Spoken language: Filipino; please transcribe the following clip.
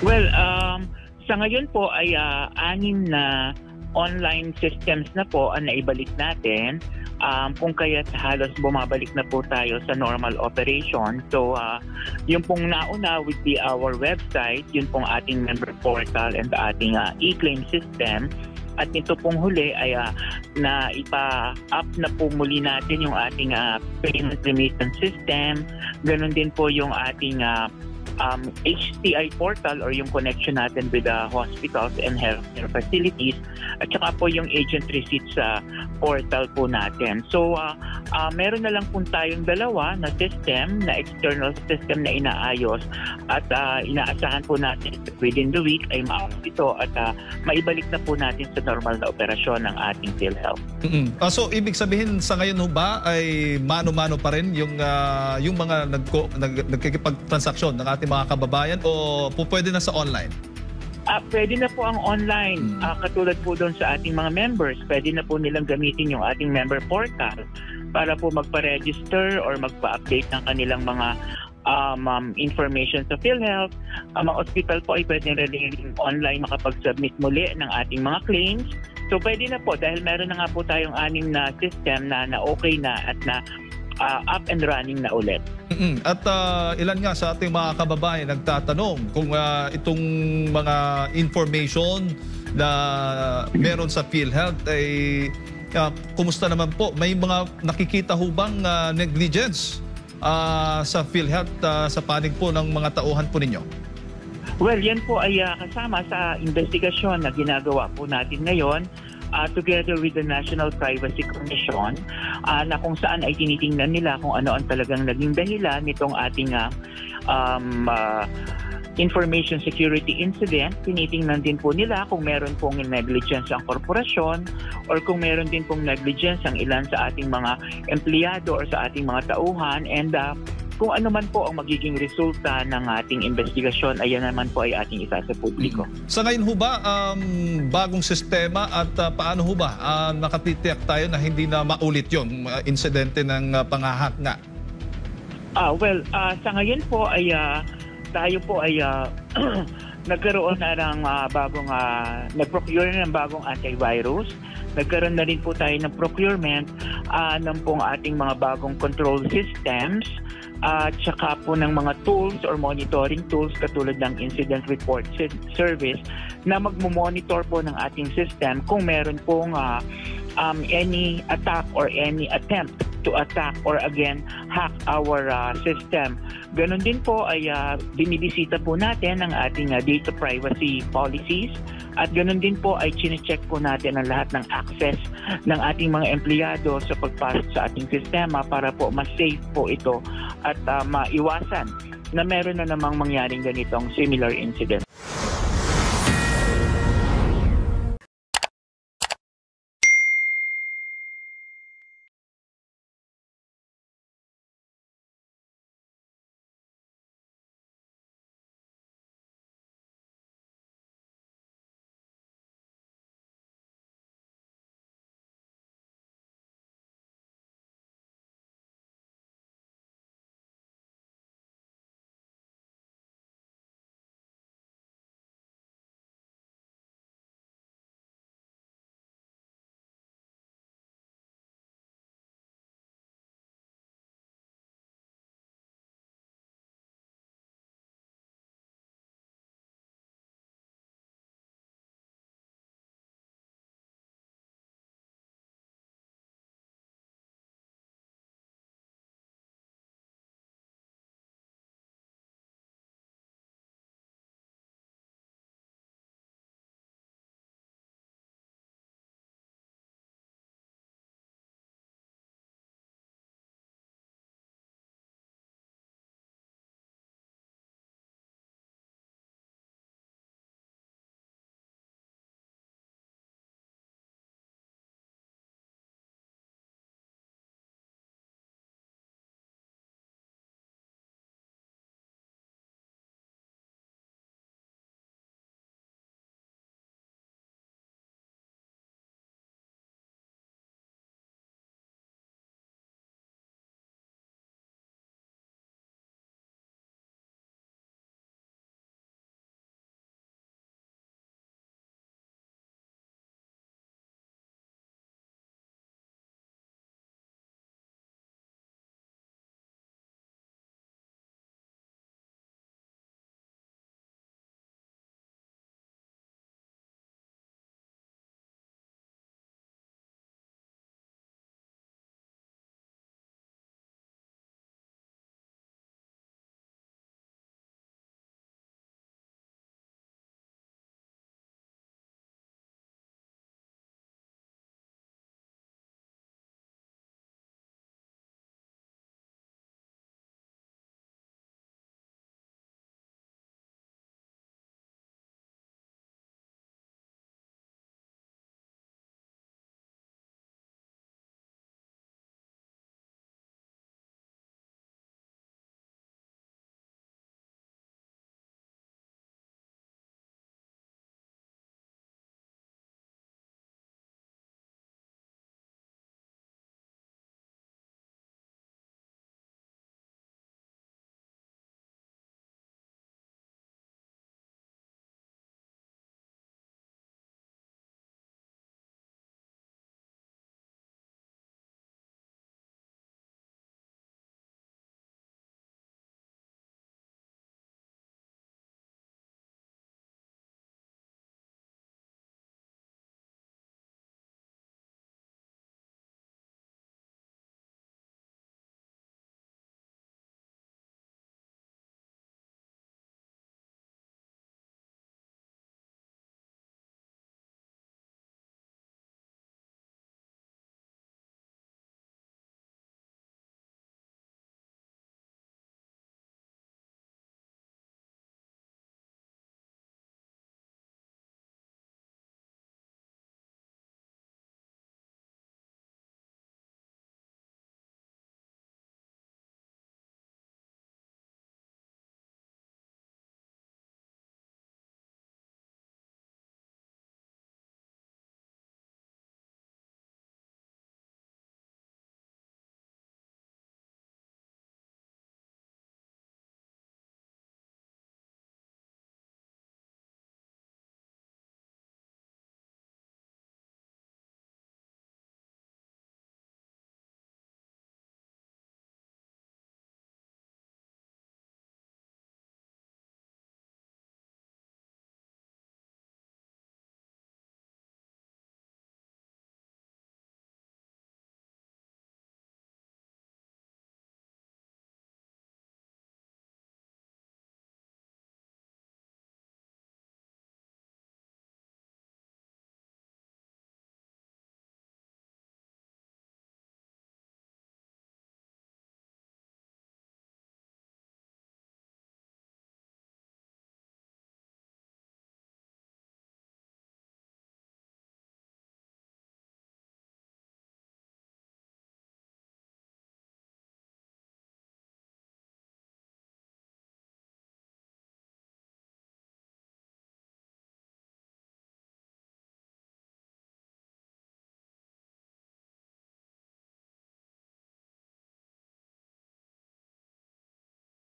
Well, sa ngayon po ay 6 na online systems na po ang naibalik natin. Kung kaya't halos bumabalik na po tayo sa normal operation. So, yung pong nauna would be our website, yun pong ating member portal and ating e-claim system. At nito pong huli ay na ipa-up na po muli natin yung ating payment remittance system. Ganon din po yung ating HTI portal or yung connection natin with the hospitals and healthcare facilities at saka po yung agent receipts sa portal po natin. So, meron na lang po tayong dalawa na system, na external system na inaayos at inaasahan po natin within the week ay maayos ito at maibalik na po natin sa normal na operasyon ng ating PhilHealth. So, ibig sabihin sa ngayon ho ba ay mano-mano pa rin yung mga nagkikipag-transaksyon ng ating mga kababayan o pwede na sa online? Pwede na po ang online. Katulad po doon sa ating mga members, pwede na po nilang gamitin yung ating member portal para po magpa-register or magpa-update ng kanilang mga information sa PhilHealth. Mga hospital po ay pwede rin online makapag-submit muli ng ating mga claims. So pwede na po dahil meron na nga po tayong 6 na system na okay na at na up and running na ulit. At ilan nga sa ating mga kababayan nagtatanong kung itong mga information na meron sa PhilHealth ay kumusta naman po? May mga nakikita ho bang negligence sa PhilHealth sa panig po ng mga tauhan po ninyo? Well, yan po ay kasama sa investigasyon na ginagawa po natin ngayon together with the National Privacy Commission na kung saan ay tinitingnan nila kung ano ang talagang naging dahilan nitong ating information security incident. Tinitingnan din po nila kung meron pong negligence ang korporasyon or kung meron din pong negligence ang ilan sa ating mga empleyado or sa ating mga tauhan and kung ano man po ang magiging resulta ng ating investigasyon, ayan naman po ay ating isa sa publiko. Sa ngayon ho ba, bagong sistema at paano ho ba nakatitiyak tayo na hindi na maulit yung insidente ng pangahak nga? Sa ngayon po ay tayo po ay nagkaroon na ng nag-procure na ng bagong antivirus. Nagkaroon na rin po tayo ng procurement ng pong ating mga bagong control systems at saka po ng mga tools or monitoring tools katulad ng incident report service na magmo-monitor po ng ating system kung meron pong any attack or any attempt to attack or again hack our system. Ganon din po ay binibisita po natin ang ating data privacy policies at ganon din po ay chine-check po natin ang lahat ng access ng ating mga empleyado sa pagpasok sa ating sistema para po mas safe po ito at maiwasan na meron na namang mangyaring ganitong similar incident.